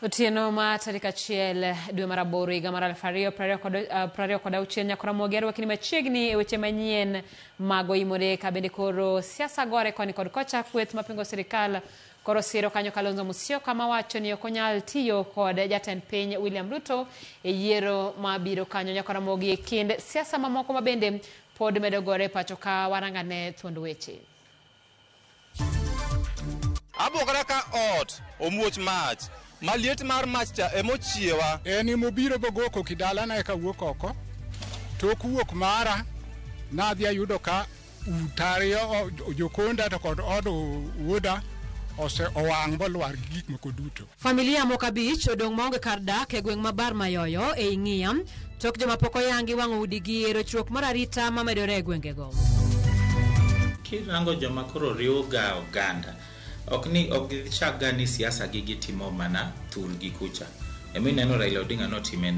Otieno ma tarik achiel dwe mar aboro higa mar 2020 nyakora Mogero wakini machiegni e weche manyien mago imore ka bende koro siasa gore koni kod kocha kweth mapingo sirikal koro siro kanyo Kalonzo Musyoka mawacho ni ok onyal tiyo kod jatend piny William Ruto e yiero mabiro kanyo nyakora Mogi e kind siasa mamoko ma bende pod medo gore pacho ka warangane thuond weche. Abokra ka ot omuoch mach maliet mar machcha emochiewa eni mobiro bogoko kidala na eka wuok oko tok wuok mara nadhi ayudo ka utario jokonda to kod od wuoda ose owang' bolwar gik moko duto. Familia mokabich odong' maonge kar dak e gweng' mabar mayoyo e Ing'iyam tok joma pok oyangi wang'o udigi e rochruok mar arita mamedore e gwengego. Kirango joma koro riwoga oganda ok gichaga ni siasa gi gitimo mana thur gi kucha. Emi neno Raila Odinga notime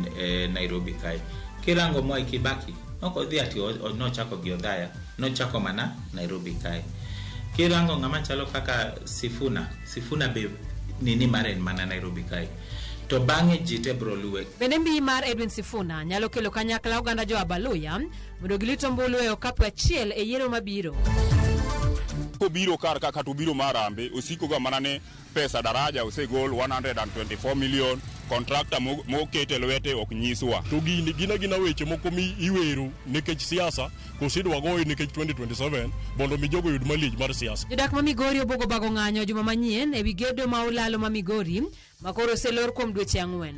Nairobi kae. Kirango Mwai Kibaki ok odhi ati nochako gi Odhaya, nochako mana Nairobi kae. Kirango ng'ama chalo kaka Sifuna be nini maren mana Nairobi kae. To bang'e jite bro luwe. Bende mbi mar Edwin Sifuna nyalo kelo kanyakla oganda jo Abaluya mondo gilito mbulu e okapu achiel e yiero mabiro. Biro kar kaka to biro marambe osiko ga manane pesa daraja osegol 124 million contractor mokete lwete ok nyiswa to gina weche moko mi iwero nikech siasa kosidwa goyi nikech 2027 bondo mi jogo yud malij mar siasa. Jodak ma Migori obogo bago ng'anyo juma manyien e wi gedo ma olalo ma Migori makoro oselor kuom dweche 4.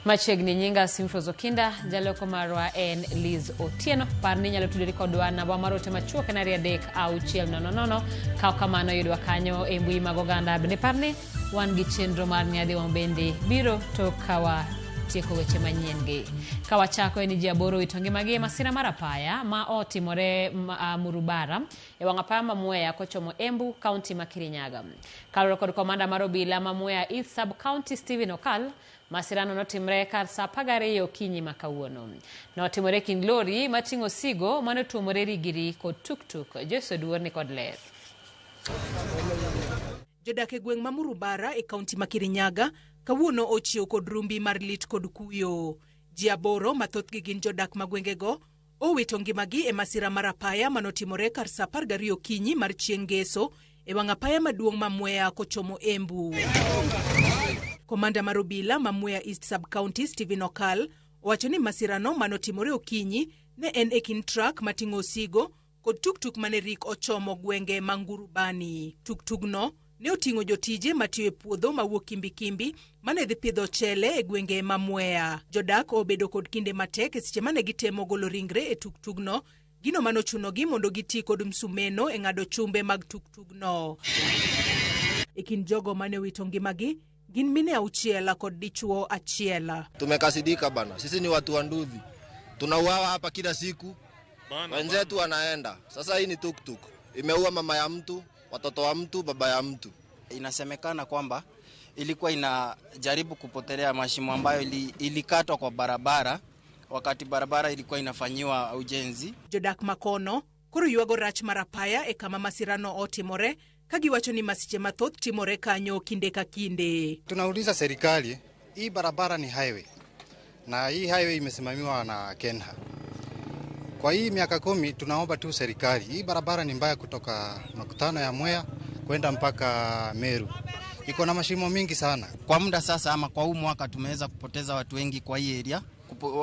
Machiegni nyinga Simfrozo Kinda, jaloko marwa en Liz Otieno. Parni nyalo tudori kodwa namba marote machuok na 36000 kao kamano yudwa kanyo e mbui mag oganda. Bende parni wan gi chenro mar nyadhi wang' bende biro to kawa tieko weche manyien gi. Kawa chako en ji aboro wito ngimagi masira mar apaya ma otimore Murubara e wang' apaya ma Mwea kochomo Embu County ma Kirinyaga. Kaloro kod komanda mar obila ma Mwea East Sub County Stephen Okal, masirano notimre kar saa 12 okinyi ma kawuono. Notimore kind lori mating'o sigo manotuomore rigiri kod tuk-tuk. Joso Duor ni kod ler. Jodak e gweng' ma Murubara e kaunti ma Kirinyaga kawuono ochiew kod rumbi mar lit kod kuyo. Ji aboro mathoth gi gin jodak ma gwengego owito ngimagi e masira mar apaya manotimore kar saa 12 okinyi mar chieng' ngeso e wang' apaya maduong' ma Mwea kochomo Embu. Komanda mar obila ma Mwea East Sub County Stephen Okal owacho ni masirano manotimore okinyi ne en e kin truck mating'o osigo kod tuk-tuk mane rik ochomo gwenge ma Ngurubani. Tuk-tugno ne oting'o jotije matiyo e puodho mawuok Kimbi mane dhi pidho chele e gwenge ma Mwea. Jodak obedo kod kinde matek e seche mane gitemo golo ringre e tuk-tugno, gino manochunogi mondo giti kod msumeno e ng'ado chumbe mag tuk-tugno. E kin jogo mane wito ngimagi gin mine 6 kod dichuo 1. Tumekasidika bana, sisi ni watu wa Nduthi. Tunauawa hapa kila siku. Wenzetu wanaenda. Sasa hii ni tuk-tuk. Imeua mama ya mtu, watoto wa mtu, baba ya mtu. Inasemekana kwamba ilikuwa inajaribu kupotelea mashimo ambayo ilikatwa kwa barabara wakati barabara ilikuwa inafanyiwa ujenzi. Jodak makono koro yuago rach marapaya e kama masirano otimore kagiwacho ni masiche mathoth timore kanyo kinde ka kinde. Tunauliza serikali, hii barabara ni highway na hii highway imesimamiwa na Kenha. Kwa hii miaka 10 tunaomba tu serikali, hii barabara ni mbaya kutoka makutano ya Mwea kwenda mpaka Meru. Iko na mashimo mingi sana. Kwa muda sasa ama kwa huu mwaka tumeweza kupoteza watu wengi kwa hii area.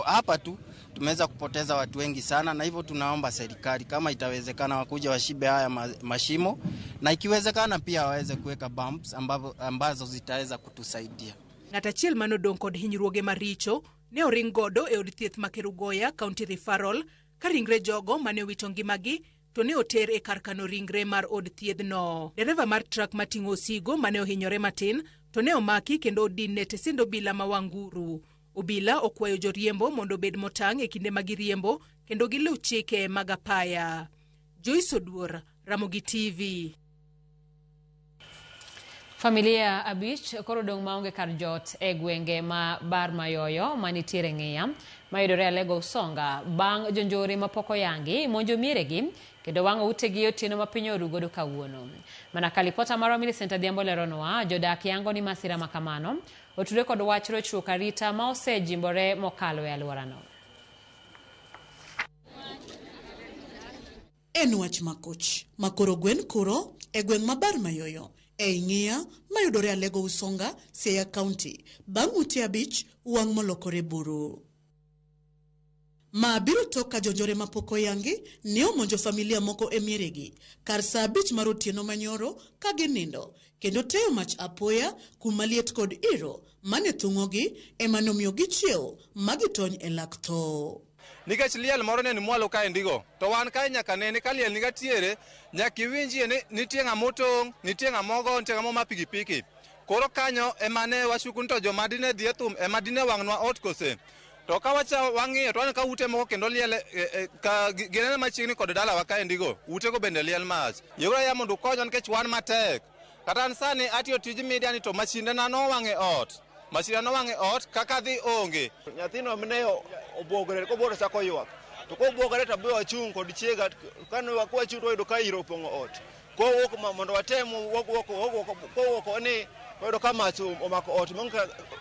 Hapa tu tumeweza kupoteza watu wengi sana, na hivyo tunaomba serikali kama itawezekana wakuja washibe haya mashimo, na ikiwezekana pia waweze kuweka bumps ambazo zitaweza kutusaidia. Ng'atachiel manodong' kod hinyruoge maricho ne oring godo e od thieth ma Kerugoya County Referral ka ringre jogo mane wito ngimagi to ne oter e kar kano ringre mar od thiedhno. Dereva mar truck mating'o osigo mane ohinyore matin to ne omaki kendo odin ne tesind obila ma Wanguru. Obila okwayo joriembo mondo bed motang' e kinde ma giriembo kendo giluw chike mag apaya. Joyce Oduor, Ramogi TV. Familia abich koro dong' maonge kar jot e gwenge ma bar mayoyo manitiere Ng'iyam mayudore Alego Usonga bang' jonjore mapoko yangi monjo mieregi kendo wang'o utegi otieno ma piny oru godo kawuono. Mana ka lipota marwa Millicent Adhiambo leronwa, jodak yango ni masira makamano otudore kod wach rochruok arita ma osejimbore mokalo e alworano. En wach makoch makoro gwen kuro e gweng' mabar mayoyo e ing'iya mayudore Alego Usonga, Siaya County bang' ute abich wang' molokore buru. Ma biro toka jonjore mapoko yangi ne omonjo familia moko e mieregi kar saa 5 mar otieno manyoro ka ginindo kendo teyo mach apoya kuma liet kod iro mane thung'ogi ema nomiyo gichiewo ma gitony e lak tho. Nikech liel moro ne ni mwalo ka endigo to wan ka nyaka nene ka liel niga tiere nyaka iwinjie ni nitie ng'ama otong', nitie ng'ama ogo, nitie ng'ama ma pikipiki. Koro kanyo ema ne washuku to joma dine dhi e thum ema dine wang'nwa ot kose. To ka wacha wang'iyo to wan ka ute moko kendo liel ka ginene machiegni kod dala wa ka endigo utego bende liel mach. Yura ya mondo konyo nikech wan matek. Kata ansani atiyo tij media ni to machinde na no wang'e ot. Masira no wang'e ot kaka dhi onge. Nyathino mine obwogore ko boro chako ywak. To ko obwogore to biro chung kod chiega kano wakwa chung to yudo ka iro pongo ot. Ko wuok mondo watemo wuok ni yudo ka mach omako ot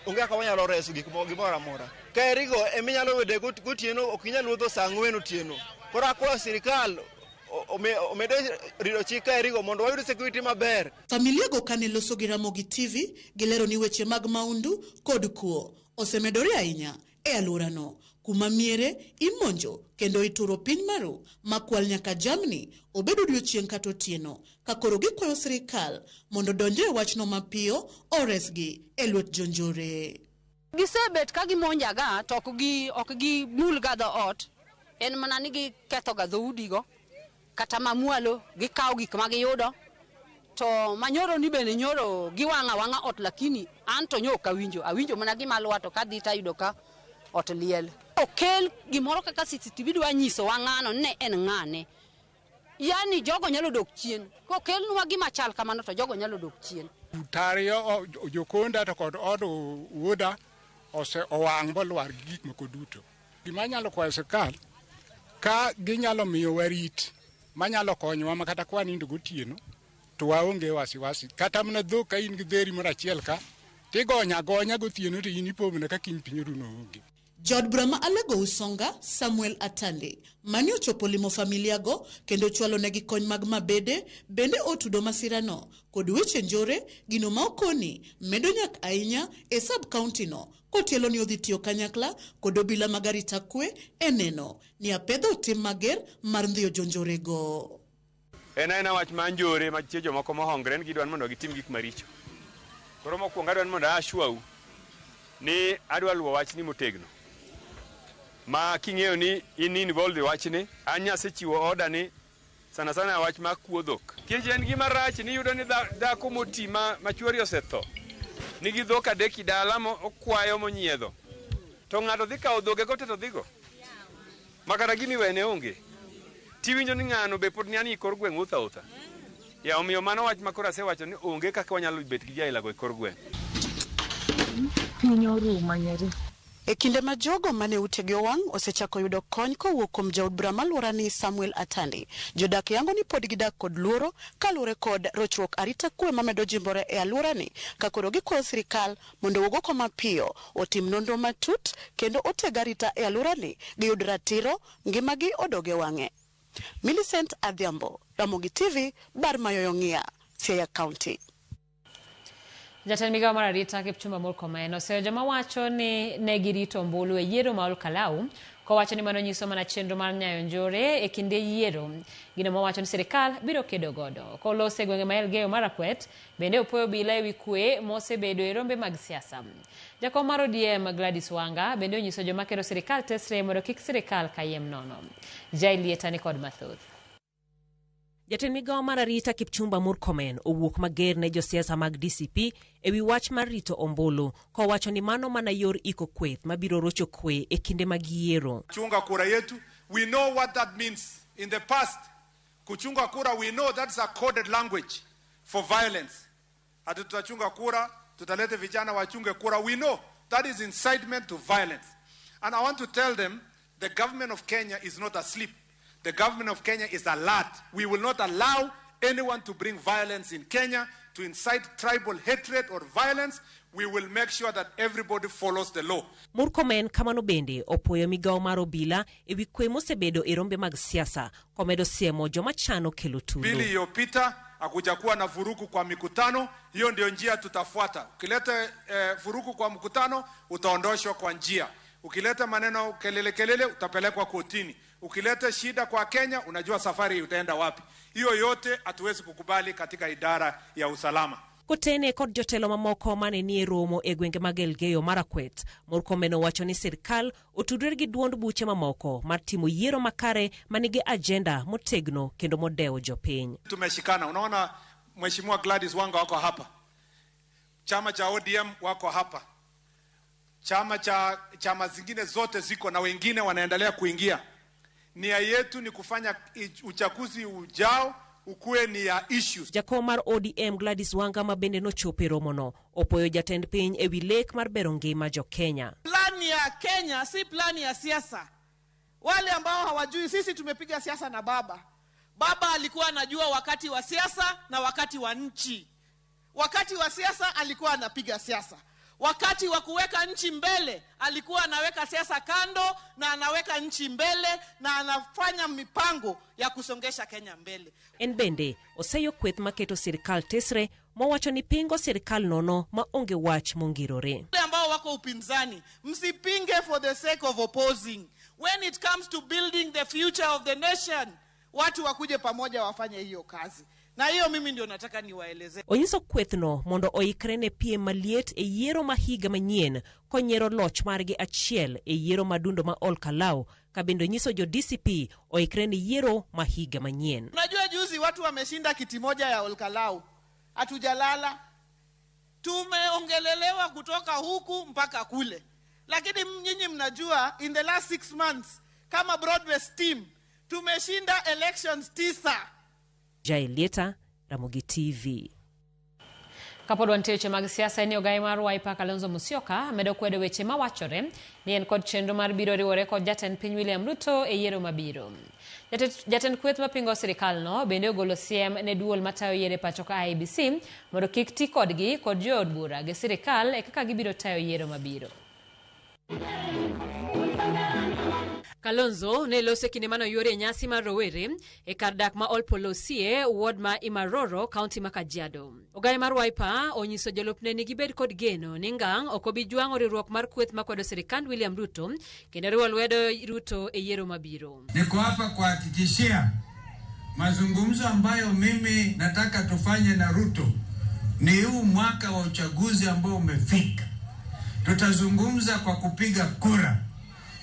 onge ka wanyalo reso gimoro amora. Ka erigo eminyalo wede gotieno ok inyal wuotho saa 4 otieno. Koro akwayo sirikal omedo rito chik ka erigo mondo wayud security maber. Familia go kane loso gi Ramogi TV gilero ni weche mag maundu kod kuo osemedore ahinya e alworano kuma miere imonjo kendo ituro piny maru makwal nyaka jamni obedo odiochieng' kata otieno ka koro gikwayo sirikal mondo donje e wachno mapiyo oresgi e lwet jonjore. Gisebet ka gimonjaga to ok gi mulga dho ot en mana ni gikethoga dhoudigo kata mamwalo gikawo gik ma giyudo to manyoro ni bende nyoro giwang'a ot lakini an to nyok awinjo mana gima lwato ka dhi tayudo ka ot liel. Okel gimoro kaka CCTV dwa nyiso wang'ano ne en ng'ane. Yani jogo nyalo dok chien. Kokel nwa gima chal kamano to jogo nyalo dok chien. Utario jokonda to kod od wuoda ose owang' bolwar gik moko duto. Gima nyalo kwayo sirkal ka ginyalo miyo warit manyalo konyowa makata kwa nindo gotieno to waonge wasiwasi kata mana dhok ka in gi dheri moro achiel ka tigonya gotieno to in ipomna ka kiny piny runo onge. Jod Brahma Alego Usonga Samuel Atande mani ochopo limo familia go kendo chwalo negi kony mag mabede bende otudo masirano kod weche njore gino ma okoni medo nyak ahinya e sub county no kotielo ni odhi tiyo kanyakla kod obila mag arita kwe e neno ni apedho tim mager mar ndhiyo jonjore go. En aina wach manjore ma tie jomoko mohongre ni gidwan mondo gitim gik maricho. Koro mokwongo adwan mondo ashwau ni adwa luwo wach ni motegno. Ma king'eyo ni in involved e wachni anya sechiwo order ni sana wach ma kuo dhok. Kech en gima rach ni yudo ni dhako moti ma chuori osetho. Nigi dhok adek dala mo okwayo monyiedho. To ng'ato dhi kawo dhoge go to dhigo. Makata gimi wene onge. Tiwinjo ni ng'ano be pod ni ani kor gweng' utha. Ya omiyo mano wach makoro asewacho ni onge kaka wanyalo bet gi jaila go e kor gweng'. Piny oruma nyeri. E kinde ma jogo mane utegi owang' osechako yudo kony kowuok kuom jaod Brahma alworani Samuel Atande. Jodak yango ni pod gidak kod luoro kaluwore kod rochruok arita kwe mamedo jimbore e alworani ka koro gikwayo sirikal mondo wuog oko mapiyo otim nonro matut kendo oteg arita e alworani giyud ratiro ngimagi odoge wang'e. Millicent Adhiambo, Ramogi TV, bar mayoyo ng'iya, Siaya County. Jatend migawo mar arita Kipchumba Murkomen oseyo joma wacho ni ne girito ombulu e yiero ma Olkalau kowacho ni mano nyiso mana chenro mar nyayo njore e kinde yiero. Gino mowacho ni sirikal biro kedo godo. Kolose gwenge ma Elgeyo Marakwet bende opoyo obila ewi kwe mosebedo e rombe mag siasa. Jakom mar ODM Gladys Wanga bende onyiso joma kedo sirikal tesre mondo kik sirikal kayem nono. Jailieta ni kod mathoth. Jatend migawo mar arita Kipchumba Murkomen owuok mager ne josiasa mag DCP ewi wach mar rito ombulu kowacho ni mano mana yor iko kweth mabiro rocho kwe e kinde mag yiero. Kuchunga kura yetu, we know what that means. In the past, kuchunga kura, we know that's a coded language for violence. Hatu tutachunga kura, tutalete vijana wachunge kura, we know that is incitement to violence. And I want to tell them, the government of Kenya is not asleep. The government of Kenya is alert. We will not allow anyone to bring violence in Kenya, to incite tribal hatred or violence. We will make sure that everybody follows the law. Murkomen kamano bende opoyo migao mar obila ewi kwe mosebedo e rombe mag siasa komedo siemo joma chano kelo tulo. Bili iliyopita hakujakuwa na vurugu kwa mikutano, hiyo ndio njia tutafuata. Ukileta vurugu kwa mkutano utaondoshwa kwa njia. Ukileta maneno kelele utapelekwa kotini. Ukileta shida kwa Kenya unajua safari utaenda wapi. Hiyo yote hatuwezi kukubali katika idara ya usalama. Kotene kod jotelo mamoko mane nie romo e gwenge mag Elgeyo Marakwet, Murkomen owacho ni sirkal otudore gi duond buche mamoko mar timo yiero makare manigi agenda motegno kendo modeo jopiny. Tumeshikana, unaona Mheshimiwa Gladys Wanga wako hapa. Chama cha ODM wako hapa. Chama zingine zote ziko na wengine wanaendelea kuingia. Nia yetu ni kufanya uchaguzi ujao ukuwe ni ya issues. Jakom mar ODM Gladys Wanga mabende nochopo e romono opoyo jatend piny ewi lek mar bero ngima jo Kenya. Plani ya Kenya si plani ya siasa. Wale ambao hawajui, sisi tumepiga siasa na baba. Baba alikuwa anajua wakati wa siasa na wakati wa nchi. Wakati wa siasa alikuwa anapiga siasa. Wakati wa kuweka nchi mbele alikuwa anaweka siasa kando na anaweka nchi mbele na anafanya mipango ya kusongesha Kenya mbele. En bende oseyo kweth maketo sirkal tesre mowacho ni pingo sirkal nono maonge wach mongirore. Wale ambao wako upinzani, msipinge for the sake of opposing. When it comes to building the future of the nation, watu wakuje pamoja wafanye hiyo kazi. Na hiyo mimi ndio nataka niwaeleze. Onyiso kwethno mondo oikre ne piem maliet e yiero mahiga manyien konyiero loch margi achiel e yiero madundo ma Olkalau kabendo nyiso jo DCP oikre ne yiero mahiga manyien. Unajua juzi watu wameshinda kiti moja ya Olkalau. Hatujalala. Tumeongelelewa kutoka huku mpaka kule. Lakini nyinyi mnajua in the last 6 months kama broad-based team tumeshinda elections 9. Jaileta, Ramogi TV. Kapod wantie weche mag siasa ni ogai mar Wiper Kalonzo Musyoka medo kwedo weche mawachore ni en kod chenro mar biro riwore kod jatend piny William Ruto e yiero mabiro. Jatend kweth mapingo sirkal no bende ogolo siem ne duol matayo yiero pacho ka IEBC mondo kik ti kodgi kod jood bura gi sirkal e kaka gibiro tayo yiero mabiro. Kalonzo ne lose kinde mano yore nyasi mar rowere e kar dak ma Olpolosie ward ma Imaroro county ma Kajiado. Ogai mar Wiper onyiso jolupne ni gibed kod geno ni ngang okobi jwang'o riwruok mar kweth makwedo sirikand William Ruto kendo riwo lwedo Ruto e yiero mabiro. Niko hapa kuhakikishia mazungumzo ambayo mimi nataka tufanye na Ruto ni huu mwaka wa uchaguzi ambao umefika. Tutazungumza kwa kupiga kura.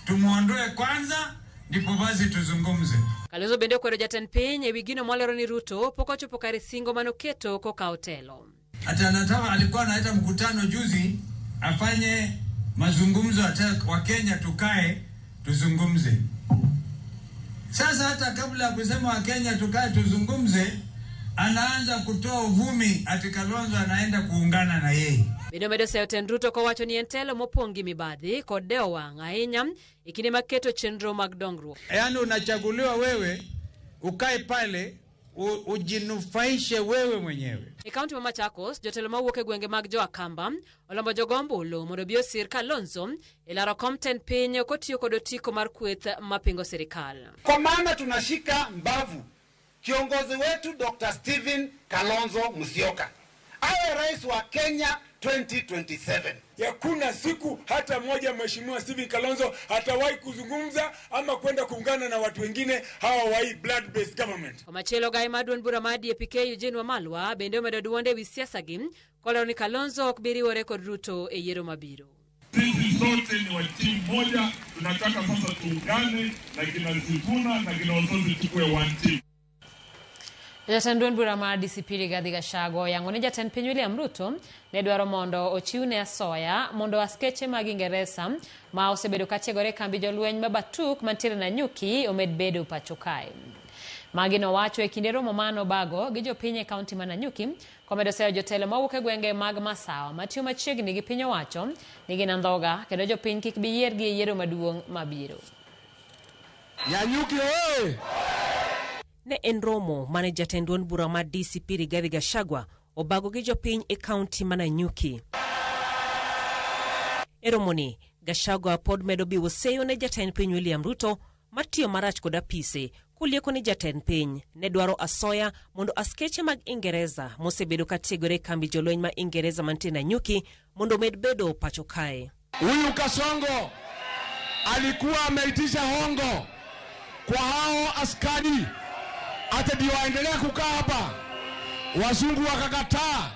Tumuondoe kwanza ndipo basi tuzungumze. Kalonzo bende kwedo jatend piny ewi gino molero ni Ruto pok ochopo kare singo manoketo koka otelo. Hata anataka alikuwa anaita mkutano juzi afanye mazungumzo hata wa Kenya tukae tuzungumze. Sasa hata kabla ya kusema wa Kenya tukae tuzungumze anaanza kutoa uvumi ati Kalonzo anaenda kuungana na yeye. Bende medo seyo tend Ruto kowacho ni entelo mopongi mibadhi kod deo wang' ahinya ikinde maketo chenro mag dongruok. Yaani unachaguliwa wewe ukae pale ujinufaishe wewe mwenyewe. E kaunti ma Machakos jotelo mawuok e gwenge mag Joakamba olombo jogombolo mondo bi osir Kalonzo e laro komten piny kotiyo kod otiko mar kweth mapingo sirikal. Kwa maana tunashika mbavu kiongozi wetu Dr. Stephen Kalonzo Musyoka awe rais wa Kenya 2027. Hakuna siku hata moja Mheshimiwa Stephen Kalonzo hatawahi kuzungumza ama kwenda kuungana na watu wengine hawa wa blood based government. Omachelo gai maduon bura ma DPK Eugene Wamalwa bende omedo duonde wi siasa gi kolero ni Kalonzo ok bi riwore kod Ruto e yiero mabiro. Sisi sote ni wa timu moja, tunataka sasa tuungane na kina Sifuna na kina Osozi tukue one team. Jatend duond bura mar DCP Rigathi Gachagua yango ni jatend piny William Ruto ne dwaro mondo ochiwne asoya mondo askeche mag Ingeresa ma osebedo katiegore kambi jolweny mabatuk mantiere na nyuki omed bedo pacho kae. Magino wacho e kinde romo mano bago gi jopiny e kaunti ma Nanyuki komedo seyo jotelo mawuok e gwenge mag Masawa matiyo machiegni gi piny owacho ni gin andhoga kendo jopiny kik bi yiergi e yiero maduong' mabiro. Nanyuki oye! Ne en romo mane jatend duond bura mar DCP Rigathi Gachagua obago gi jopiny e kaunti ma Nanyuki. E romoni, Gachagua pod medo biwo seyo ne jatend piny William Ruto matiyo marach kod apise kulieko ni jatend piny ne dwaro asoya mondo askeche mag Ingereza mosebedo kategore kambi jolweny ma Ingereza mantie Nanyuki mondo med bedo pacho kae. Huyu Kasongo alikuwa ameitisha hongo kwa hao askari ati ndio waendelea kukaa hapa. Wazungu wakakataa,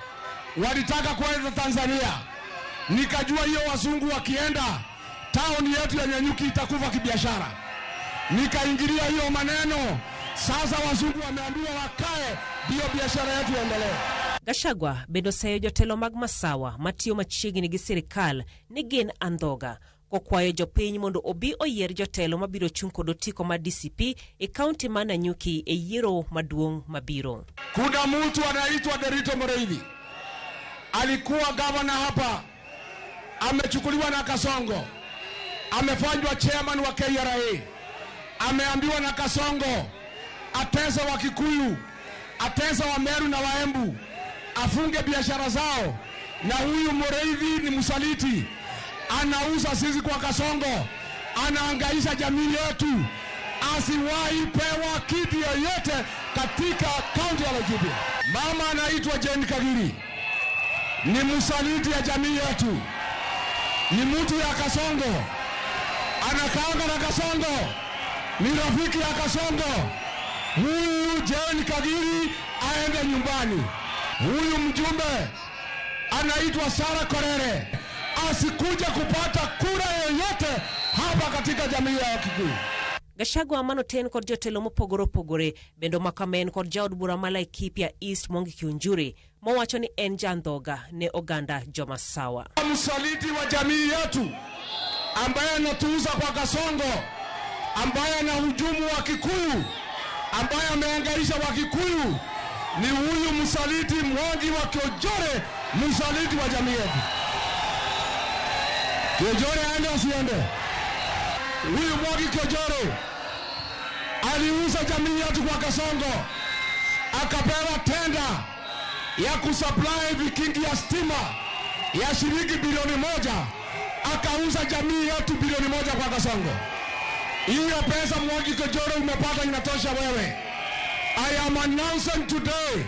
walitaka kwenda Tanzania. Nikajua hiyo wazungu wakienda, tauni yetu ya Nanyuki itakufa kibiashara. Nikaingilia hiyo maneno. Sasa wazungu wameambiwa wakae, ndio biashara yetu iendelee. Gachagua bendo seyo jotelo mag Masawa matiyo machiegni gi sirikal ni gin andhoga kokwayo jopiny mondo obi oyier jotelo mabiro chung' kod otiko ma DCP e kaunti ma Nanyuki e yiero maduong' mabiro. Kuna mtu anaitwa Derito Moreithi. Alikuwa gavana hapa. Amechukuliwa na Kasongo. Amefanywa chairman wa KRA. Ameambiwa na Kasongo atesa wa Kikuyu, atesa wa Meru na Waembu, afunge biashara zao. Na huyu Moreithi ni msaliti. Anauza sisi kwa Kasongo. Anaangaisha jamii yetu. Asiwahi pewa kiti yoyote katika kaunti ya Laikipia. Mama anaitwa Jane Kagiri. Ni msaliti ya jamii yetu. Ni mtu ya Kasongo. Anakaanga na Kasongo. Ni rafiki ya Kasongo. Huyu Jane Kagiri aende nyumbani. Huyu mjumbe anaitwa Sara Korere. Asikuja kupata kura yoyote hapa katika jamii ya Kikuyu. Gachagua mano ten kod jotelo mopogore opogore bendo makamen kod jaod bura ma Laikipia East Mwangi Kiunjuri mowacho ni en jandhoga ne oganda jomasawa. Msaliti wa jamii yetu ambaye anatuuza kwa Kasongo, ambaye anahujumu wa Kikuyu, ambaye ameangaisha wa Kikuyu, ni huyu msaliti Mwangi wa Kiunjuri, msaliti wa jamii yetu. Kiunjuri aende asiende? Huyu Mwangi Kiunjuri aliuza jamii yetu kwa Kasongo, akapewa tenda ya kusupply vikingi ya stima ya shilingi bilioni 1, akauza jamii yetu bilioni 1 kwa Kasongo. Hiyo pesa Mwangi Kiunjuri umepata inatosha wewe. I am announcing today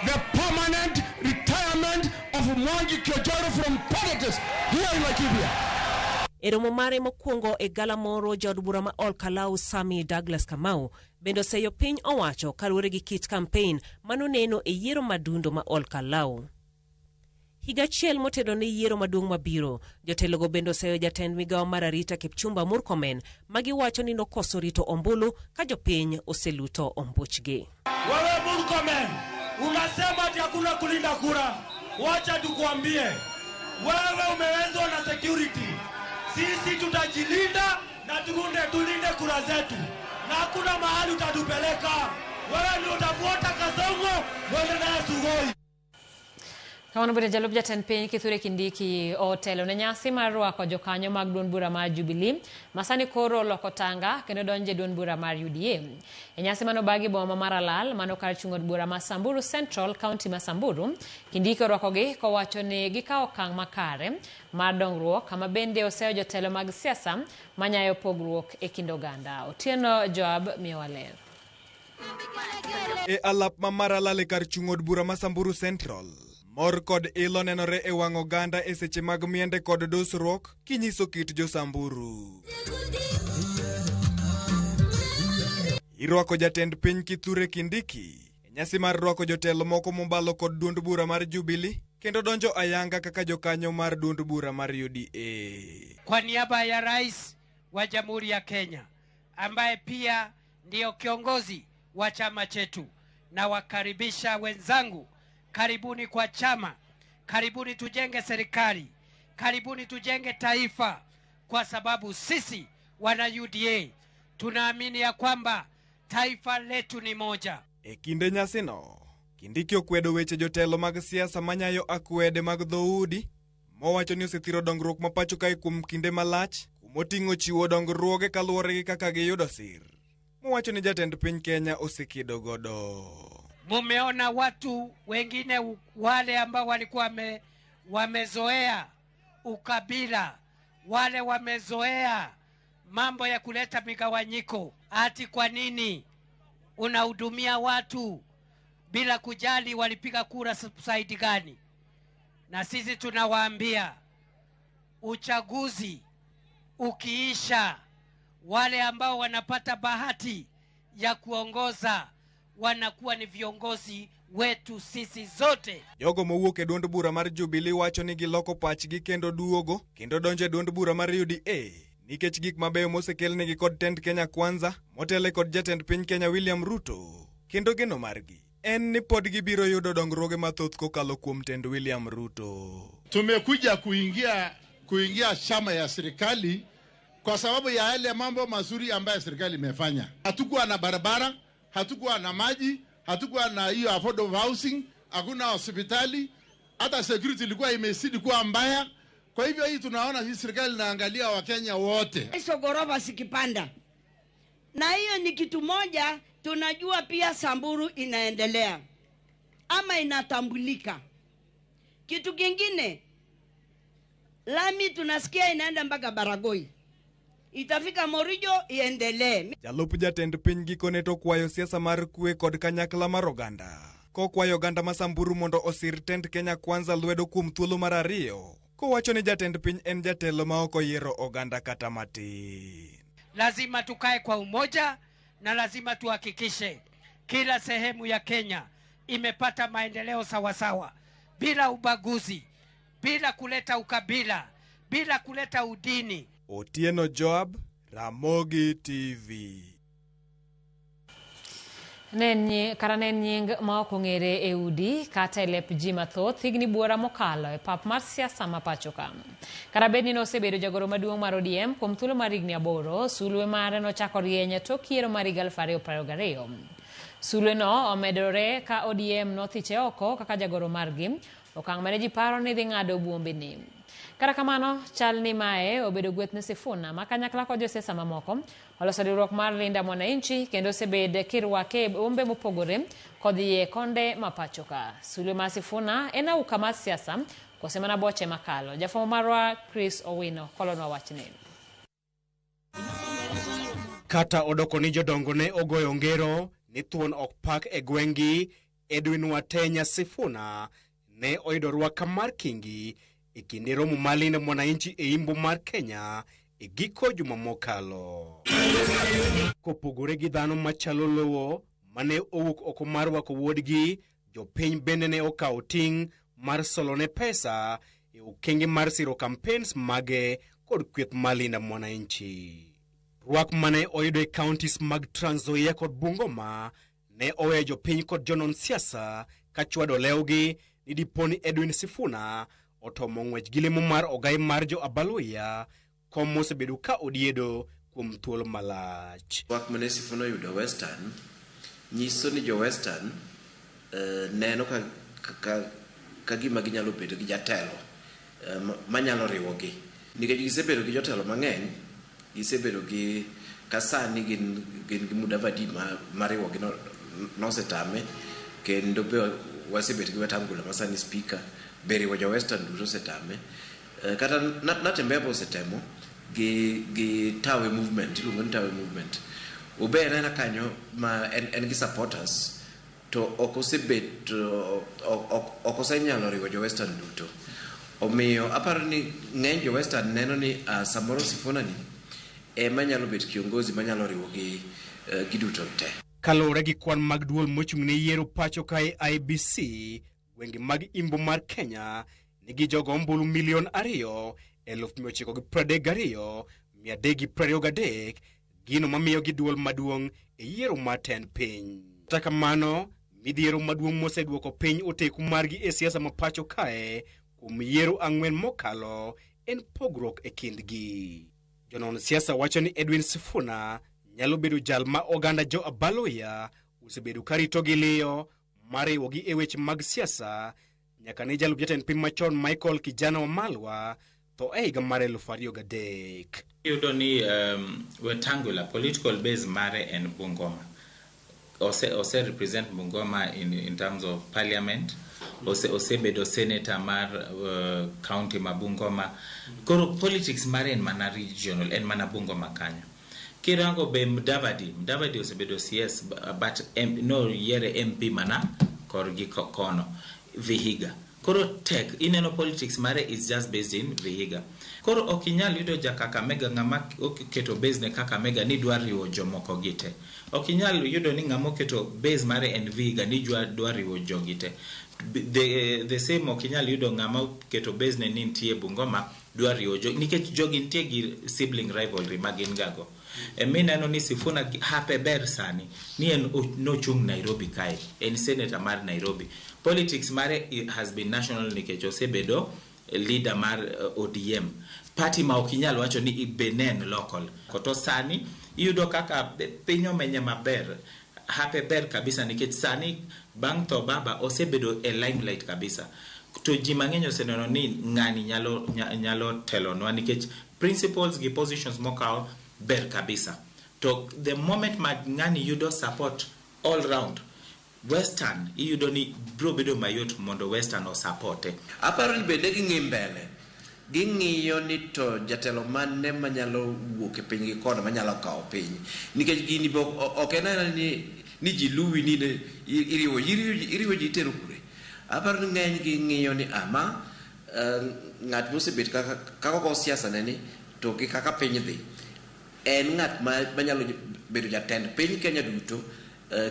the permanent retirement of Mwangi Kiunjuri from politics here in Laikipia. Eromo mare mokwongo e gala moro jaod bura ma Ol Kalou Sami Douglas Kamau bendo seyo piny owacho kaluwore gi kit campaign manoneno e yiero madundo ma Ol Kalou. Higa achiel motedo ne yiero maduong' mabiro, jotelogo bendo seyo jatend migawo mar arita Kipchumba Murkomen magiwacho ni nokoso rito ombulu ka jopiny oseluto ombuchgi. Wewe Murkomen, unasema ati hakuna kulinda kura. Wacha tukuambie, wewe umewezwa na security. Sisi tutajilinda na tulinde kura zetu. Na hakuna mahali utatupeleka. Wewe ndio utafuata Kasongo, wewe na Sugoi. Kawan bede jalup jatend piny Kithure Kindiki otelo ne nyasi mar rwako jokanyo mag duond bura mar Jubilee masani koro loko tanga kendo donje duond bura mar UDA. E nyasi mano bagi boma mar Alal mano kar chung'od bura ma Samburu Central County ma Samburu, Kindiki orwakogi kowacho ni gikawo okang' makare mar dongruok kama bende oseyo jotelo mag siasa manyayo pogruok e kind oganda. Otieno Joab Miwaler. E alap ma mar Alal kar chung'od bura ma Samburu Central, mor kod ilo nenore e wang' oganda e seche mag miende kod dusruok kinyiso kit jo Samburu. Irwako jatend piny Kithure Kindiki e nyasi mar rwako jotelo moko mobalo kod duond bura mar Jubilee kendo donjo ayanga kaka jokanyo mar duond bura mar UDA. Kwa niaba ya Rais wa Jamhuri ya Kenya ambaye pia ndio kiongozi wa chama chetu, na wakaribisha wenzangu, karibuni kwa chama, karibuni tujenge serikali, karibuni tujenge taifa, kwa sababu sisi wana UDA tunaamini ya kwamba taifa letu ni moja. E kinde nyasino, Kindiki okwedo weche jotelo mag siasa manyayo akwede mag dhoudi, mowacho ni osethiro dongruok ma pacho kae kuom kinde malach, kumoting'o chiwo dongruoge kaluwore gi kaka giyudo sir. Mowacho ni jatend piny Kenya osekedo godo. Mumeona watu wengine wale ambao walikuwa wamezoea ukabila, wale wamezoea mambo ya kuleta migawanyiko. Ati kwa nini unahudumia watu bila kujali walipiga kura saidi gani? Na sisi tunawaambia uchaguzi ukiisha, wale ambao wanapata bahati ya kuongoza wanakuwa ni viongozi wetu sisi zote. Jogo mowuok e duond bura mar Jubilee wacho ni giloko pachgi kendo duogo kendo donjo e duond bura mar UDA nikech gik mabeyo mosekelnegi kod tend Kenya Kwanza motele kod jatend piny Kenya William Ruto. Kendo geno margi en ni pod gibiro yudo dongruoge mathoth kokalo kuom tend William Ruto. Tumekuja kuingia chama ya serikali kwa sababu ya yale mambo mazuri ambayo serikali imefanya. Hatukuwa na barabara, hatukuwa na maji, hatukuwa na hiyo affordable housing, hakuna hospitali, hata security ilikuwa imezidi kuwa mbaya. Kwa hivyo hii tunaona hii serikali inaangalia Wakenya wote. Hizo ghorofa sikipanda. Na hiyo ni kitu moja tunajua pia Samburu inaendelea ama inatambulika. Kitu kingine, lami tunasikia inaenda mpaka Baragoi. Itafika Morijo iendelee. Jalup jatend piny gikone to kwayo siasa mar kwe kod kanyakla mar oganda. Kokwayo oganda ma Samburu mondo osir tend Kenya Kwanza lwedo kuom thuolo mar ariyo. Kowacho ni jatend piny en jatelo ma ok oyiero oganda kata matin. Lazima tukae kwa umoja na lazima tuhakikishe kila sehemu ya Kenya imepata maendeleo sawasawa, bila ubaguzi, bila kuleta ukabila, bila kuleta udini. Otieno Joab, Ramogi TV. Karanen nying ma ok ong'ere e udi kata lep ji mathoth higni buora mokalo e pap mar siasa ma pacho ka. Karabedni nosebedo jagoro maduong' mar ODM kuom thuolo mar higni 8, sulwe mare nochako rieny tok yiero mar 2022. Sulwe no omedore ka ODM nothiche oko kaka jagoro margi, okang' mane ji paro ni dhi ng'ado buombeni. Kata kamano, chal ni mae obedo gweth ne Sifuna ma kanyakla kod josiasa mamoko oloso riwruok mar Linda Mwananchi kendo osebed kirwake bombe mopogore kod yie konde mapacho ka. Sulwe ma Sifuna en auka mar siasa kose mana boche makalo. Jafwambo marwa Chris Owino kolonwa wachne. Kata odoko ni jodongo ne ogoyo ngero ni thuon ok pak e gwengi, Edwin Watenya Sifuna ne oyudo rwaka mar kingi e kinde romo mar Linda Mwananchi e Imbo mar Kenya e giko juma mokalo. Kopogore gi dhano machalo lowo mane owuok oko mar wako wuodgi, jopiny bende ne okawo ting' mar solone pesa e okenge mar siro campaigns mage kod kweth mar Linda Mwananchi. Rwak mane oyudo e counties mag Trans Nzoia kod Bungoma ne oweyo jopiny kod jonon siasa ka chwado lewgi ni diponi Edwin Sifuna otomo ng'wech gi lemo mar ogai mar jo Abaluya kom osebedo ka odiedo kuom thuolo malach. Rwak mane Sifuna yudo Western nyiso ni jo Western neno ka gima ginyalo bedo gi jatelo manyalo riwogi. Nikech gisebedo gi jotelo mang'eny, gisebedo gi kasani gin gi Mudavadi ma riwogi nosetame, kendo be wasebedo gi Wetangula masani speaker beriwo jo Western duto setame. Kata Natembeya osetemo gi Tawe movement, iluongo ni Tawe movement. Ube nena kanyo ma en gi supporters to ok osenyalo riwo jo Western duto. Omiyo aparo ni ng'eny jo Western neno ni samoro Sifuna ni manyalo bet kiongozi manyalo riwo gi duto te. Kalore gi kwan mag duol mochung'ne yiero pacho kae IBC, gwenge mag Imbo mar Kenya nigi jogo ombulu 2,932,323, gino mamiyo gi duol maduong' e yiero mar tend piny. Kata kamano, midhiero maduong' moseduoko piny oteku margi e siasa ma pacho kae kuom yiero 4 mokalo en pogruok e kindgi. Jonon siasa wacho ni Edwin Sifuna nyalo bedo jal ma oganda jo Abaloya osebedo karito gi liyo mariwogi e weche mag siasa nyaka ne jalup jatend piny machon Michael Kijana Wamalwa to e higa mar 2003. Yudo ni Wetangula political base mare en Bungoma. Ose represent Bungoma in terms of parliament. Ose bedo senator mar county ma Bungoma. Koro politics mare en mana regional, en mana Bungoma kanyo. Kirango be Mudavadi ose bedo CS but no yere MP mana korgi kono Vihiga. Koro tech ineno politics mare is just based in Vihiga. Koro okinyal yudo Kakamega ngama keto base ne Kakamega ni dwa riwo jomoko gite. Okinyal yudo ni ngamo keto base mare en Vihiga ni dwa riwo jogite. The same okinyal yudo ngama keto base ne nitie Bungoma dwa riwo nikech jogi nitie gi sibling rivalry magin gago. Mineno ni Sifuna hape ber sani ni en nochung Nairobi kae, en senator mar Nairobi. Politics mare has been national nikech osebedo leader mar ODM. Party ma okinyal wacho ni ibenen local. Koto sani iyudo kaka pinyo menye maber, hape ber kabisa nikech sani bang' to baba osebedo e limelight kabisa. To ji mang'eny oseneno ni ng'ani nyalo telonwa nikech principles gi positions mokao ber kabisa. To the moment ng'ani yudo support all round, Western iyudo ni bro bedo mayot mondo Western o supporte. Aparo ni bende ging'i mbele. Ging'iyo ni to jatelo mane manyalo wuok e piny gi kono manyalo kawo piny. Nikech gini ok en ni ji luwi ni iriwo ji tero kure. Aparo ni ng'eny ging'iyo ni ama ng'at mosebet kaka ko siasa neni to gi kaka piny dhi. En ng'at manyalo bedo jatend piny Kenya duto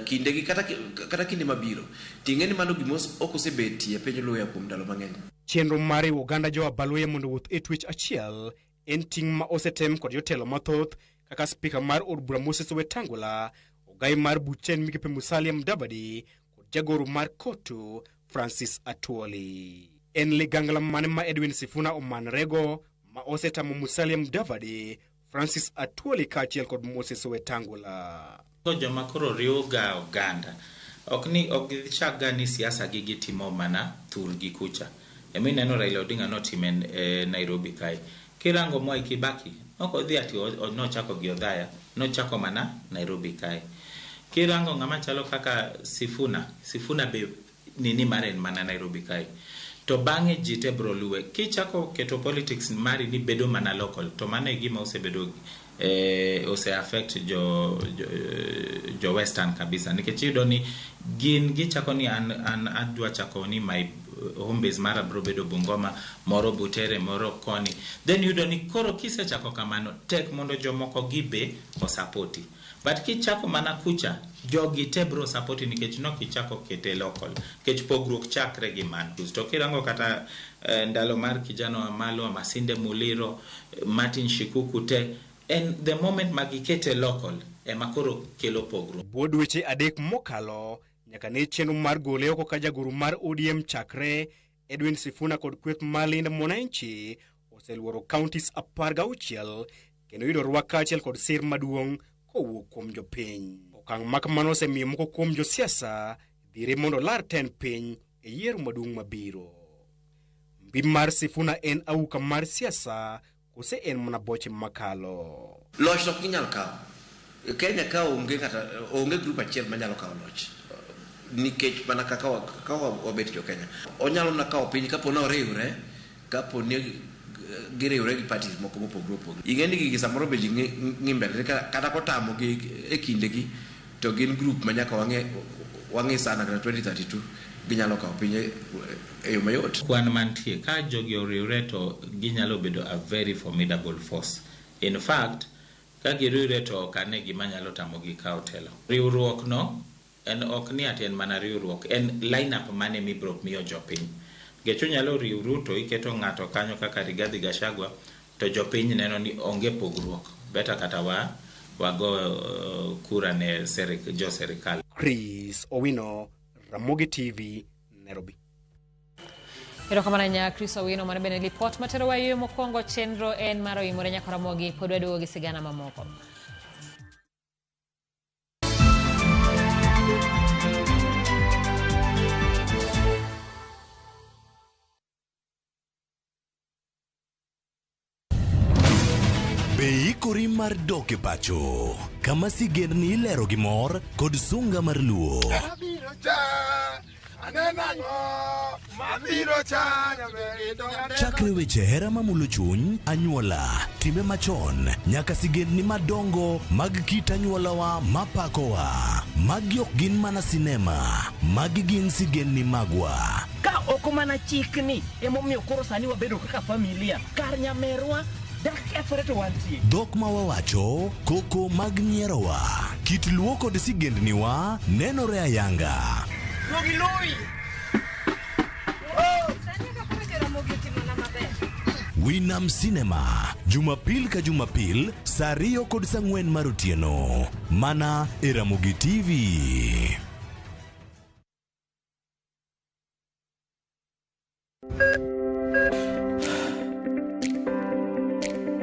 kinde gi kata kinde mabiro. Ting'eni mano gimos ok osebetie piny Luhya kuom ndalo mang'eny. Chenro mare Uganda jo Abaloya mondo wuoth e twech achiel en ting' ma osetem kod jotelo mathoth kaka spika mar od bura Moses Wetangula, ogai mar Buchen Mikipe Musalia Mudavadi kod jagoro mar Kotu Francis Atwoli. En ligangla mane ma Edwin Sifuna omanrego ma osetamo Musalia Mudavadi, Francis Atwoli kaachiel kod Moses Wetangula. Joma koro riwoga oganda ok chaga ni siasa gi gitimo mana thur gi kucha. Emineno Raila Odinga notime Nairobi kae. Kirango Mwai Kibaki ok odhi ati nochako gi Othaya, nochako mana Nairobi kae. Kirango ng'ama chalo kaka Sifuna be nini mare mana Nairobi kae. To bang'e jite bro luwe. Kichako keto politics mari ni bedo mana local, to mano e gima osebedo ose affect jo Western kabisa. Nikech yudo ni gin gichako ni an adwa chako ni my home base mara bro bedo Bungoma, moro Butere, moro Koni. Then yudo ni koro kisechako kamano tek mondo jomoko gibe o supporti. But kichako mana kucha jogi te bro supporti nikech no kichako kete local. Kech pogruok chakre gi man. To kirango kata ndalo mar Kijana Wamalwa, Masinde Muliro, Martin Shikuku te, and the moment magikete local makoro kelo pogro. Bodweche adek mokalo nyaka ne chenro mar gole oko ka jagoro mar ODM chakre, Edwin Sifuna kod kweth mar Linda Mwananchi oseluoro counties 16 kendo yudo rwak kaachiel kod sir maduong' kowuok kuom jopiny. Okang' makamano osemiyo moko kuom josiasa dhire mondo lar ten piny e yiero maduong' mabiro. Mbi mar Sifuna en auka mar siasa kose en mana boche makalo. Loch ok inyal kawo. Kenya ka onge grup achiel manyalo kawo loch. Nikech mana kaka wabet jo Kenya. Onyalo na kawo piny kapo na oriwre, kapo ni giriwre gi parties moko mopogore opogore. Ing'eni gigi samoro be ji ng'i mbele kata kotamo gi e kindegi to gin group manyaka wang'e sana kata 2032 ginyalo kawo piny e yo mayot. Kwan mantie ka jogi oriwre to ginyalo bedo a very formidable force. In fact, ka giriwre to kane gima nyalo tamo gi kawo telo. Riwruok no en ok ni ati en mana riwruok, en lineup mane mibro miyo jopiny. Gecho nyalo riwru to iketo ng'ato kanyo kaka Rigathi Gachagua to jopiny neno ni onge pogruok. Beta kata wago kura ne jo serikali. Chris Owino, Ramogi TV, Nairobi. Erokamano nya Chris Owino mane bene lipot matero wa yo mokwongo chenro en maro imore nyaka Ramogi pod wedo gi sigana mamoko. mar doke pacho kama sigendni ilero gi mor kod sunga mar luo. Chakre weche hera mamulo chuny, anyuola, timbe machon, nyaka sigendni madongo mag kit anyuolawa mapakowa. Magi ok gin mana sinema, magi gin sigendni magwa. Ka ok mana chikni emomiyo koro sani wabedo kaka familia kar nyamerwa dak ethore to wantie. Dhok ma wawacho, koko mag nyierowa, kit luo kod sigendniwa nenore ayanga. Winam Cinema, Jumapil ka Jumapil, saa 2 kod saa 4 mar otieno, mana e Ramogi TV.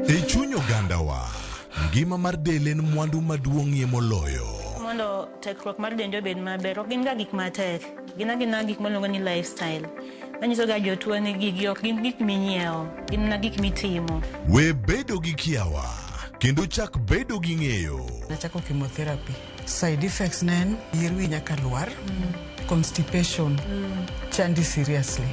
E chuny ogandawa, ngima mar del en mwandu maduong'ie moloyo. Mondo tekruok mar dende obed maber, ok gin ga gik matek, gin gik miluongo ni lifestyle. Manyiso ga jotuo ni gigi ok gin gik minyiewo, gin na gik mitimo. We bedo gi kiawa, kendo chak bedo gi ng'eyo. Nachako chemotherapy. Side effects nen, yier wi nyaka lwar, constipation, chandi seriously.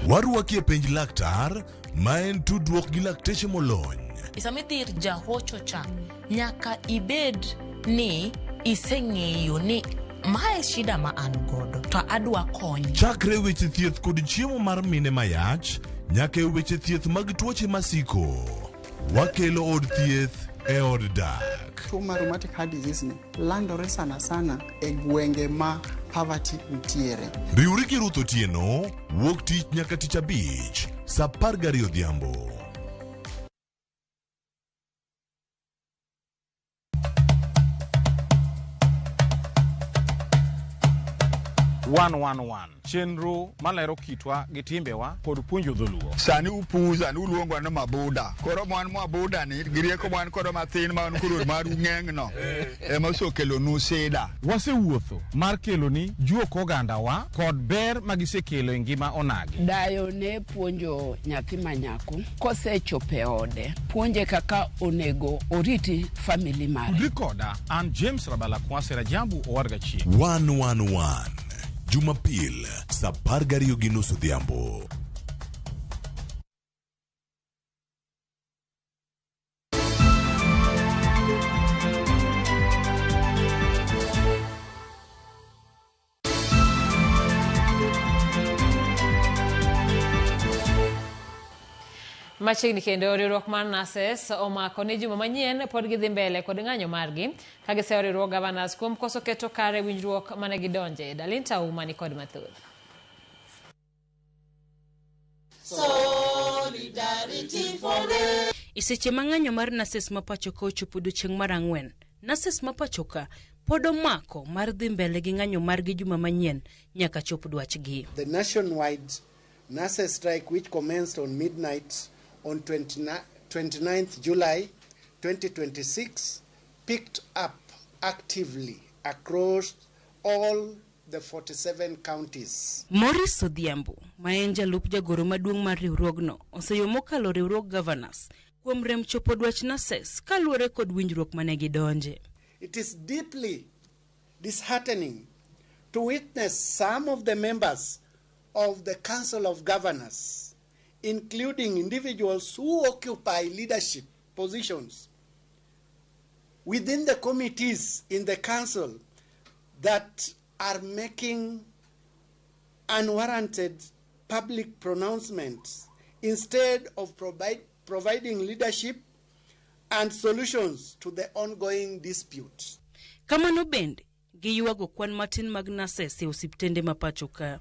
Warwaki e penj laktar, ma en tudruok gi lakteche molony. Isamidhir jahocho cha, nyaka ibed ni iseng'eyo ni mae shida ma an godo to adwa kony. Chakre weche thieth kod chiemo mar mine mayach, nyaka weche thieth mag tuoche masiko. Wakelo od thieth e od dak. Tuo mar rheumatic heart disease ni landore sana e gwenge ma poverty ntiere. Riwri gi Ruth Otieno, wuok tich nyaka tich abich, saa 12 odhiambo. Chenro malero kitwa gi timbewa kod puonjo dholuo. Sani upuza ni uluongo na mabuda. Koro mwan mabuda ni girieko mwan koro mathin ma koro maru ng'eng'no. Ema sokelo nu sida. Wasewuotho mar kelo ni juok ogandawa kod ber magisekelo e ngima onagi. Dayo ne puonjo nyathi manyako kosechope ode. Puonje kaka onego oriti family mare. Udrikoda an James Rabalakwase Rajabu owarga chie. 111 Jumapil, saa 12:30 odhiambo. Machiegni kendo riwruok mar NASES omako ne juma manyien pod gidhi mbele kod ng'anyo margi ka giseyo riwruok Governors kuom koso keto kare winjruok mane gidonje. Dalinta Uma ni kod mathoth. Iseche mang'anyo mar NASES mapacho ka ochopo odiochieng' mar 4, NASES mapacho ka pod omako mar dhi mbele gi ng'anyo margi juma manyien nyaka chop dwachgi. The nationwide NASES strike, which commenced on midnight on 29th July 2026, picked up actively across all the 47 counties. Morris Odhiambo, ma en jalup jagoro maduong' mar riwruogno, oseyo mokalo riwruog Governors kuom rem chopo dwach NASES kaluwore kod winjruok mane gidonje. It is deeply disheartening to witness some of the members of the Council of Governors, including individuals who occupy leadership positions within the committees in the Council, that are making unwarranted public pronouncements instead of providing leadership and solutions to the ongoing dispute. Kamano bende, giyuago kwan matin mag NASES e osiptende mapacho ka.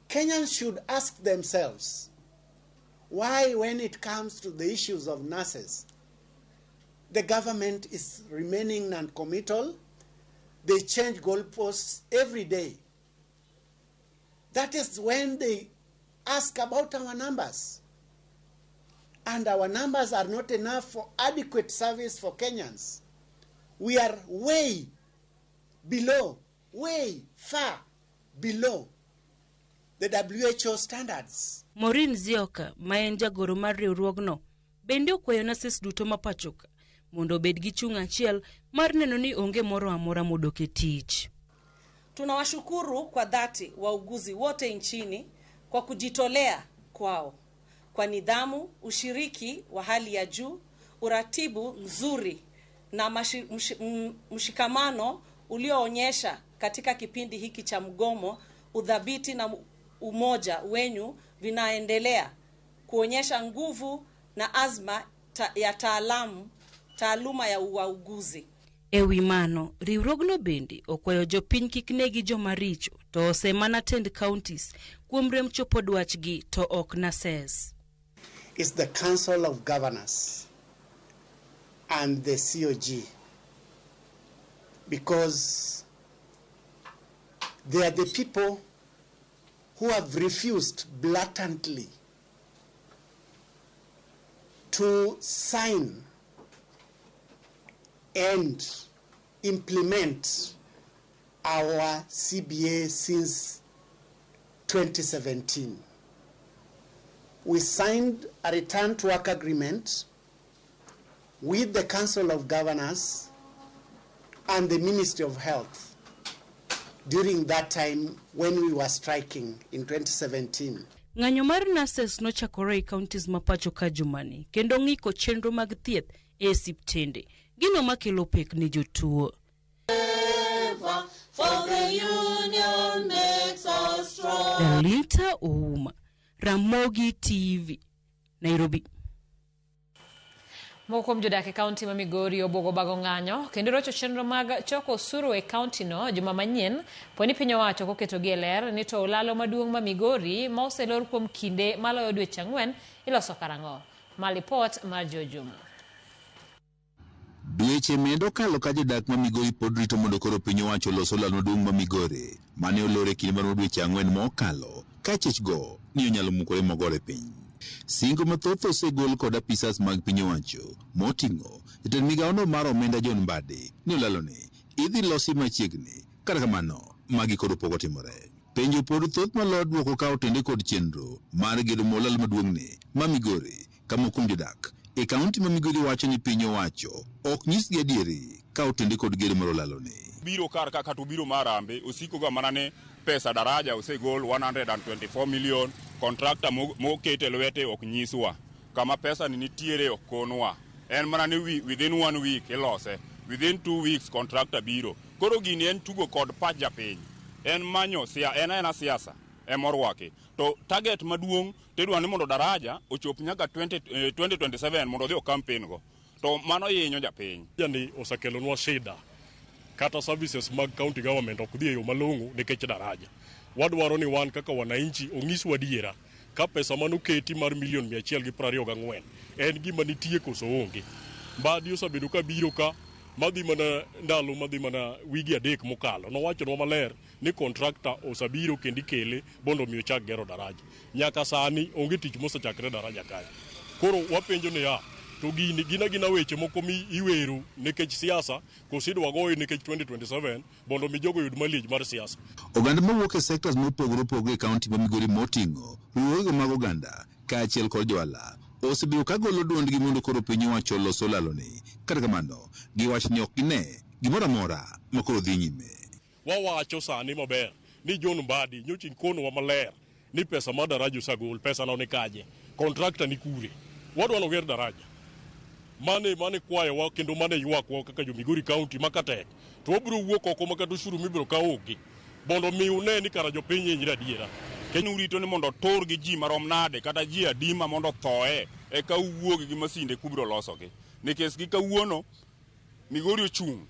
Kenyans should ask themselves why, when it comes to the issues of NASES, the government is remaining non-committal. They change goalposts every day. That is when they ask about our numbers. And our numbers are not enough for adequate service for Kenyans. We are way below, way far below the WHO standards. Maureen Zioka, ma en jagoro mar riwruogno, bende okwayo NASES duto mapachoka mondo obed gi chung' achiel mar neno ni onge moro amora modok e tich. Tunawashukuru kwa dhati wauguzi wote nchini kwa kujitolea kwao, kwa nidhamu, ushiriki wa hali ya juu, uratibu mzuri na mshikamano ulioonyesha katika kipindi hiki cha mgomo. Udhabiti na umoja wenyu vinaendelea kuonyesha nguvu na azma ya taaluma ya wauguzi. Ewi mano, riwruogno bende okwayo jopiny kik negi joma richo to osemana tend counties kuom rem chopo dwachgi to ok nases. It's the Council of Governors and the COG, because they are the people who have refused blatantly to sign and implement our CBA since 2017. We signed a return to work agreement with the Council of Governors and the Ministry of Health during that time when we were striking in 2017. Ng'anyo mar nurses nochakore e counties mapacho ka jumani kendo ng'iko chenro mag thieth e osiptende, gino makelo pek ne jotuo. Dalita Ouma, Ramogi TV, Nairobi. Moko kuom jodak e kaunti ma Migori obuogo bago ng'anyo kendo rocho chenro mag choko osuru e kaunti no juma manyien poni piny owacho koketogi e ler ni to olalo maduong' ma Migori ma oselor kuom kinde maloyo dweche 4 iloso karang'o. Malipot mar Jojuma. Dweche medo kalo ka jodak ma Migori pod rito mondo koro piny owacho los olalo maduong' ma Migori mane olore kinde mar dweche 4 mokalo ka chechgo ni onyalo mukore mogore piny. Singo mathoth osegol kod apisas mag piny owacho moting'o jatend migaono mar omenda John Mbadi ni olalone idhi losi machiegni, kata kamano magi kod pogo timore. Penjo pod thoth malo duoko ka otende kod chenro mar gedo molal maduong'ni ma Migori kama kuom jodak e kaunti ma Migori wacho ni piny owacho ok nyisgi adieri ka otende kod gedo mar olalone. Biro kar kaka to biro marambe osiko ga manane pesa daraja osegol 124 million, kontrakta mokete lwete ok nyiswa kama pesa ni nitiere ok konwa. En mana ni within 1 week ilose, within 2 weeks kontrakta biro. Koro gini en tugo kod pach japiny, en manyo ena siasa emorwake. To target maduong' tedwa ni mondo daraja ochop nyaka 2027 mondo odhi o campaign go, to mano yenyo japiny. Yani osekelonwa shida kata services mag county government ok dhi e yo malong'o nikech daraja. Wadwaro ni wan kaka wananchi onyiswa diera ka pesa manoketi mar $124 en gima nitie koso onge. Mbadi osebedo ka biro ka madhi mana ndalo madhi mana wigi 3 mokalo nowachonwa maler ni kontrakta osabiro kendo ikele bondo mi ochak gero daraja. Nyaka sani onge tich mosechakre daraja kae. Koro wapenjo ni to gina weche moko mi iwero nikech siasa kosidwa goyo nikech 2027 bondo mi jogo yud malich mar siasa. Oganda mawuok e sectors mopogore opogore e kaunti ma Migori moting'o riwruoge mag oganda kaachiel kod johala osebiro ka golo duondgi mondo koro piny owacho los olaloni. Kata kamano giwacho ni ok gine gimoro amora ma koro dhi nyime. Wawacho sani maber ni John Mbadi nyochi konowa maler ni pesa mar daraja osagol, pesa no ni kaje, kontrakta ni kure. Wadwa no ger daraja mane kwayowa kendo mane ywakwa kaka jo Migori County makatek to wabiro wuok oko makata ushuru mibiro kawogi bondo mi une ni kara jopiny nyira adiera. Kendo urito ni mondo tor gi ji marom nade kata ji adima mondo thoe e ka uwuogi gi masinde kubiro losogi. Nikech gi kawuono Migori ochung',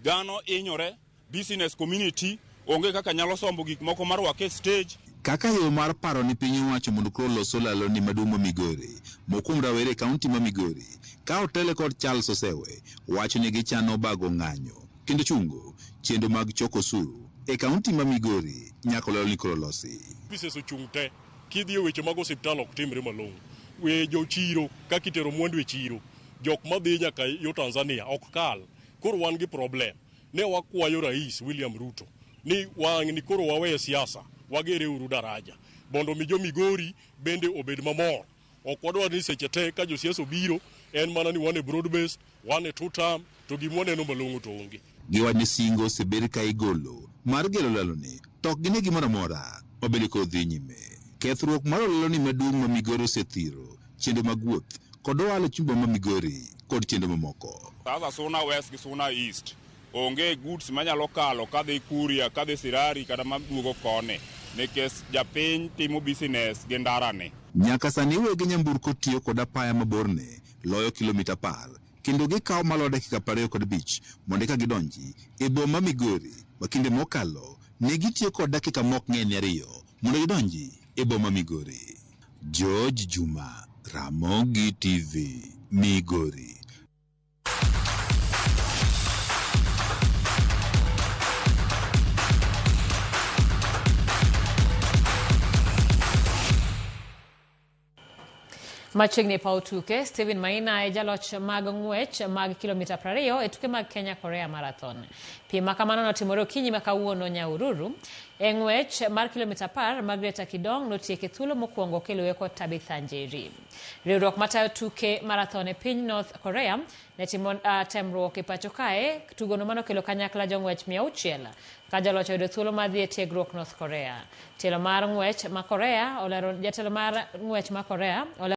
dhano inyore, business community onge kaka nyalo sombo gik moko marwake stage. Kaka yo mar paro ni piny owacho mondo koro los olaloni maduong' ma Migori mokuom rawere e kaunti ma Migori ka otele kod Charles Osewe wacho ni gichano bago ng'anyo kendo chungo chenro mag choko osuru e kaunti ma Migori nyaka olaloni koro losi. Services ochung' te kidhi e weche mag osiptal ok timre malong'o. We jochiro kaka itero mwandu e chiro jok madhi nyaka yo Tanzania ok kal. Koro wan gi problem. Ne wakwayo Rais William Ruto ni wang' ni koro wawe siasa wagere uru daraja bondo mi jo Migori bende obed mamor. Ok wadwar ni seche te ka josiasa obiro en mana ni wan e broad base, wan e two term, to gimwaneno malong'o to onge. Giwach singo osebed ka igolo mar gelo laloni tok gine gimoro amora obedo kodhi nyime. Kethruok mar laloni maduong' ma Migori osethiro chenro mag wuoth kod ohala chumba ma Migori kod chenro mamoko. Sasa Suna West gi Suna East onge goods manyalo kalo kadhi Kuria, kadhi Sirari kata maduogo kone nikech japiny timo business gi ndarane. Nyaka sani wegi nyamburko tiyo kod apaya maborne loyo kilomita 10 kendo gikawo malo dakika 25 mondo ka gidonji e boma Migori. Makinde mokalo ne gitiyo kod dakika mok ng'eny 2 mondo gidonji e boma Migori. George Juma, Ramogi TV, Migori. Machiegni paw tuke, Stephen Maina e jaloch mag ng'wech mag kilomita 20 e tuke mag Kenya Korea Marathon. Piem makamano notimore okinyi ma kawuono Nyahururu. E ng'wech mar kilomita 10, Margaret Kidong notieko thuolo mokwongo keluwe kod Tabitha Njeri. Riwruok matayo tuke marathon e piny North Korea ne timo temruok e pacho kae, tugono manokelo kanyakla jong'wech 600 ka jaloch oyudo thuolo mar dhi e tiegruok North Korea. Jatelo mar ng'wech ma Korea